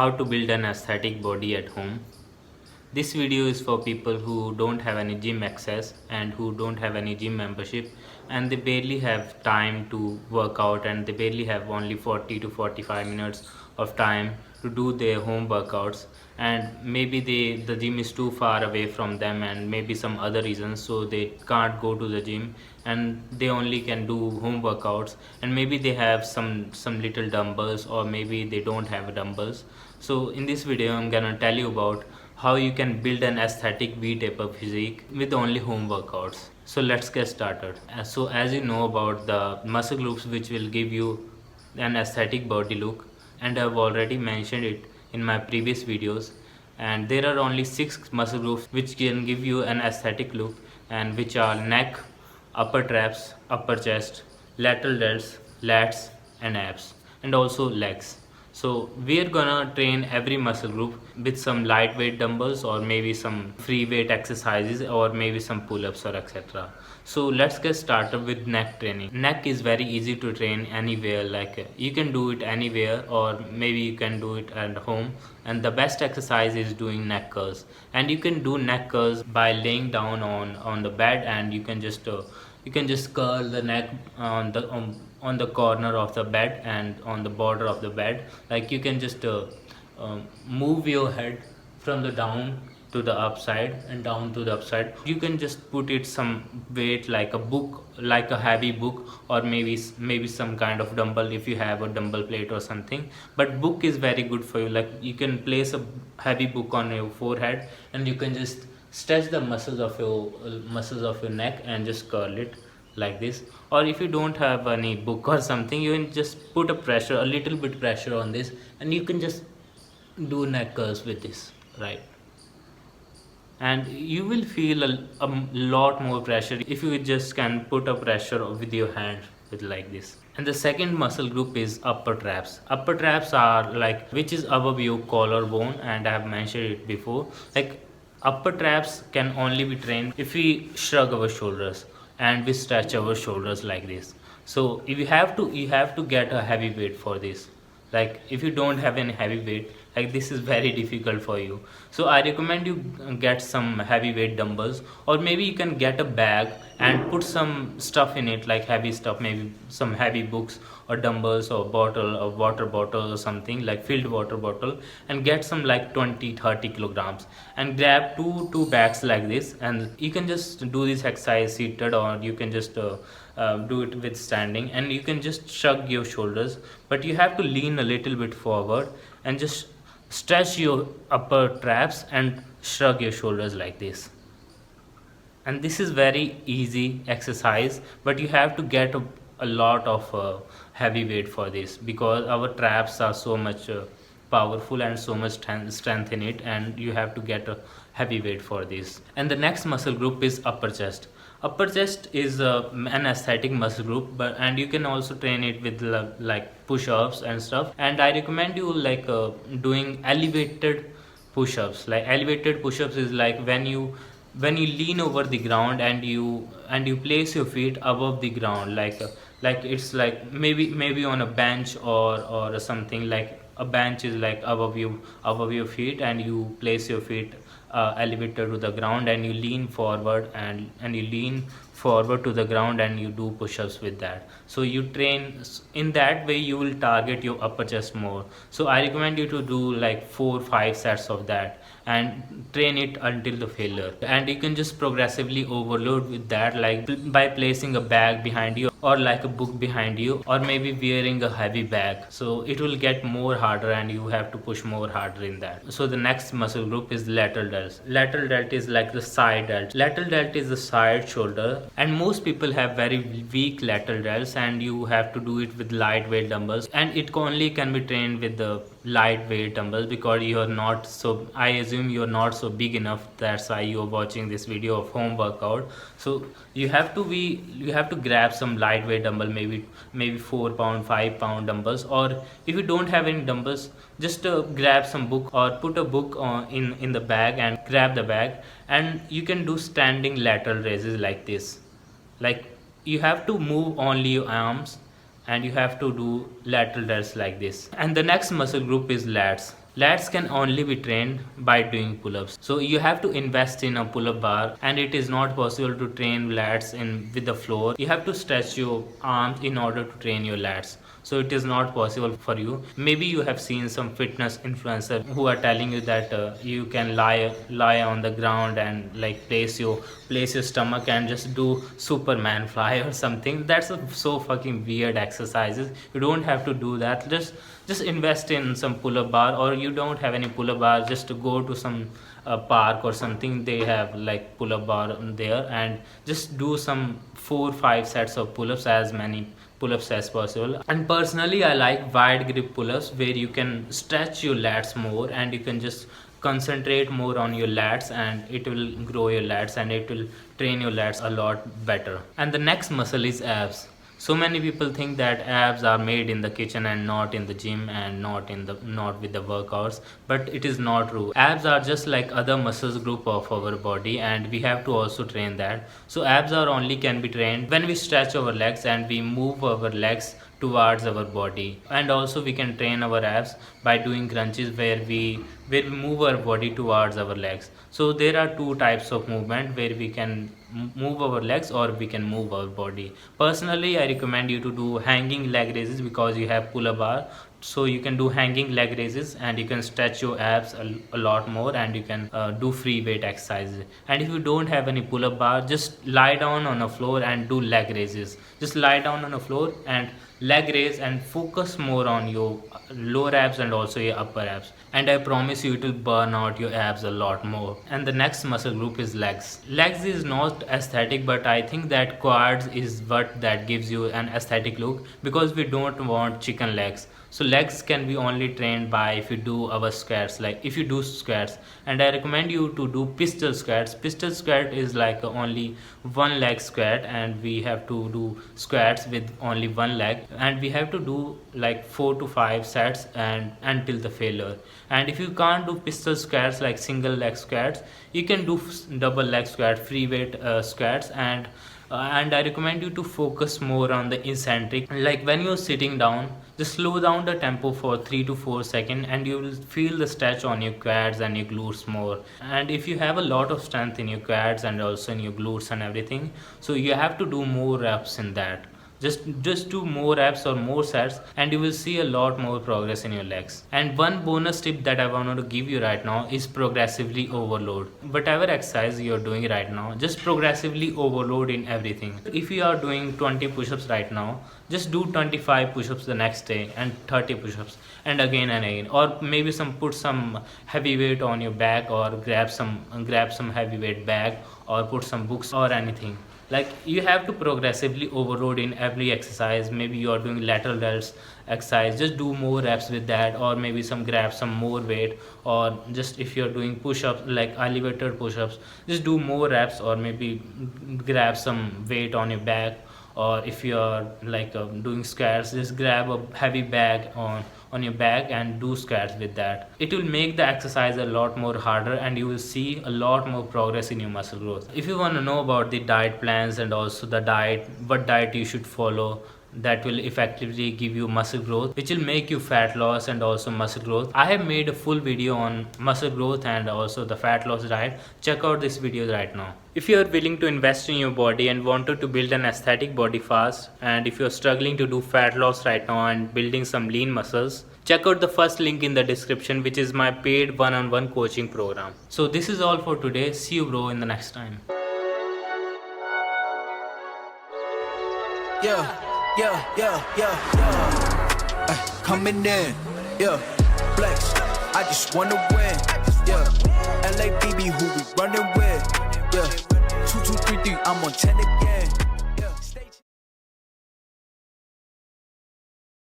how to build an aesthetic body at home. This video is for people who don't have any gym access and who don't have any gym membership, and they barely have time to work out, and they barely have only 40 to 45 minutes of time to do their home workouts, and maybe the gym is too far away from them, and maybe some other reasons, so they can't go to the gym and they only can do home workouts, and maybe they have some little dumbbells, or maybe they don't have dumbbells. So in this video I'm gonna tell you about how you can build an aesthetic V-taper physique with only home workouts. So let's get started. So as you know about the muscle groups which will give you an aesthetic body look, and I've already mentioned it in my previous videos, and there are only 6 muscle groups which can give you an aesthetic look, and which are neck, upper traps, upper chest, lateral delts, lats and abs, and also legs. So we're gonna train every muscle group with some lightweight dumbbells, or maybe some free weight exercises, or maybe some pull-ups or etc. So let's get started with neck training. Neck is very easy to train anywhere, like you can do it anywhere, or maybe you can do it at home. And the best exercise is doing neck curls, and you can do neck curls by laying down on the bed, and you can just curl the neck on the corner of the bed and on the border of the bed. Like you can just move your head from the down to the upside and down to the upside. You can just put it some weight, like a book, like a heavy book, or maybe some kind of dumbbell if you have a dumbbell plate or something. But book is very good for you. Like you can place a heavy book on your forehead, and you can just stretch the muscles of your neck and just curl it like this. Or if you don't have any book or something, you can just put a little bit pressure on this, and you can just do neck curls with this, right? And you will feel a lot more pressure if you just can put a pressure with your hand with like this. And the second muscle group is upper traps. Upper traps are like which is above your collarbone, and I have mentioned it before. Like upper traps can only be trained if we shrug our shoulders and we stretch our shoulders like this. So if you have to get a heavy weight for this. Like if you don't have any heavy weight, like this is very difficult for you. So I recommend you get some heavy weight dumbbells, or maybe you can get a bag and put some stuff in it, like heavy stuff, maybe some heavy books or dumbbells or bottle or water bottle or something, like filled water bottle, and get some like 20-30 kilograms, and grab two bags like this. And you can just do this exercise seated, or you can just do it with standing, and you can just shrug your shoulders, but you have to lean a little bit forward and just stretch your upper traps and shrug your shoulders like this. And this is very easy exercise, but you have to get a lot of heavy weight for this, because our traps are so much powerful and so much strength in it, and you have to get a heavy weight for this. And the next muscle group is upper chest. Upper chest is an aesthetic muscle group, but and you can also train it with like push-ups and stuff. And I recommend you like doing elevated push-ups. Like elevated push-ups is like when you lean over the ground, and you place your feet above the ground, like it's like maybe on a bench, or something. Like a bench is like above your feet, and you place your feet elevated to the ground, and you lean forward, and you lean forward to the ground, and you do push-ups with that. So you train in that way, you will target your upper chest more. So I recommend you to do like 4-5 sets of that, and train it until the failure. And you can just progressively overload with that, like by placing a bag behind you, or like a book behind you, or maybe wearing a heavy bag. So it will get more harder, and you have to push more harder in that. So the next muscle group is lateral delts. Lateral delt is like the side delt. Lateral delt is the side shoulder, and most people have very weak lateral delts, and you have to do it with lightweight dumbbells, and it only can be trained with the lightweight dumbbells, because you are not so, I assume you're not so big enough, that's why you're watching this video of home workout. So you have to grab some lightweight dumbbell, maybe 4 pound 5 pound dumbbells. Or if you don't have any dumbbells, just grab some book, or put a book in the bag, and grab the bag, and you can do standing lateral raises like this. Like you have to move only your arms, and you have to do lateral delts like this. And the next muscle group is lats. Lats can only be trained by doing pull-ups. So you have to invest in a pull-up bar, and it is not possible to train lats in with the floor. You have to stretch your arms in order to train your lats. So it is not possible for you. Maybe you have seen some fitness influencer who are telling you that you can lie on the ground and like place your stomach and just do Superman fly or something. That's so fucking weird exercises. You don't have to do that. Just invest in some pull-up bar, or you don't have any pull-up bar, just to go to some park or something. They have like pull-up bar there, and just do some 4-5 sets of pull-ups, as many pull-ups as possible. And personally I like wide grip pull-ups, where you can stretch your lats more and you can just concentrate more on your lats, and it will grow your lats and it will train your lats a lot better. And the next muscle is abs. So many people think that abs are made in the kitchen and not in the gym, and not with the workouts, but it is not true. Abs are just like other muscles group of our body, and we have to also train that. So abs are only can be trained when we stretch our legs and we move our legs towards our body. And also we can train our abs by doing crunches, where we move our body towards our legs. So there are two types of movement, where we can move our legs or we can move our body. Personally I recommend you to do hanging leg raises, because you have pull-up bar. So you can do hanging leg raises and you can stretch your abs a lot more, and you can do free weight exercises. And if you don't have any pull-up bar, just lie down on a floor and do leg raises. Just lie down on a floor and leg raise, and focus more on your lower abs and also your upper abs, and I promise you it will burn out your abs a lot more. And the next muscle group is legs. Legs is not aesthetic, but I think that quads is what that gives you an aesthetic look, because we don't want chicken legs. So legs can be only trained by if you do our squats, like if you do squats. And I recommend you to do pistol squats. Pistol squat is like only one leg squat, and we have to do squats with only one leg, and we have to do like 4 to 5 sets and until the failure. And if you can't do pistol squats like single leg squats, you can do double leg squat, free weight squats. And I recommend you to focus more on the eccentric. Like when you're sitting down, just slow down the tempo for 3 to 4 seconds, and you will feel the stretch on your quads and your glutes more. And if you have a lot of strength in your quads and also in your glutes and everything, so you have to do more reps in that. Just do more reps or more sets, and you will see a lot more progress in your legs. And one bonus tip that I want to give you right now is progressively overload. Whatever exercise you are doing right now, just progressively overload in everything. If you are doing 20 push-ups right now, just do 25 push-ups the next day, and 30 push-ups, and again, or maybe put some heavy weight on your back, or grab some heavy weight bag, or put some books or anything. Like you have to progressively overload in every exercise. Maybe you are doing lateral delts exercise, just do more reps with that, or maybe grab some more weight. Or just if you're doing push-ups, like elevated push-ups, just do more reps, or maybe grab some weight on your back. Or if you're like doing squats, just grab a heavy bag on your back and do squats with that. It will make the exercise a lot more harder, and you will see a lot more progress in your muscle growth. If you want to know about the diet plans and also the what diet you should follow that will effectively give you muscle growth, which will make you fat loss and also muscle growth, I have made a full video on muscle growth and also the fat loss diet. Check out this video right now. If you are willing to invest in your body and wanted to build an aesthetic body fast, and if you are struggling to do fat loss right now and building some lean muscles, check out the first link in the description, which is my paid one-on-one coaching program. So this is all for today. See you bro in the next time. Coming in, flex. I just wanna win, LA BB, who we running with, 2 2 3 3. I'm on 10